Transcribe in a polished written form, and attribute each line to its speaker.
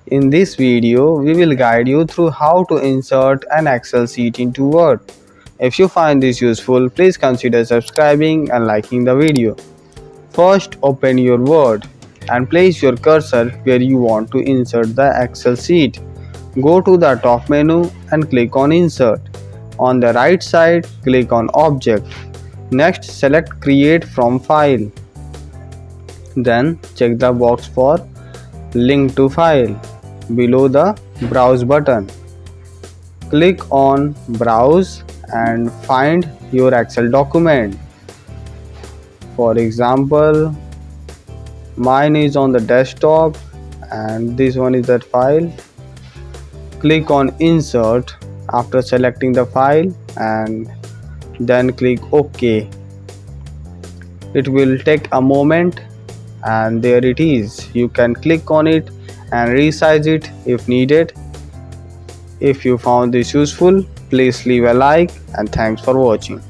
Speaker 1: In this video, we will guide you through how to insert an Excel sheet into Word. If you find this useful, please consider subscribing and liking the video. First, open your Word and place your cursor where you want to insert the Excel sheet. Go to the top menu and click on Insert. On the right side, click on Object. Next, select Create from File. Then, check the box for Link to File below the Browse button. Click on Browse and find your Excel document. For example, mine is on the desktop and this one is that file. Click on Insert after selecting the file and then click OK. It will take a moment and there it is. You can click on it and resize it if needed. If you found this useful, please leave a like and thanks for watching.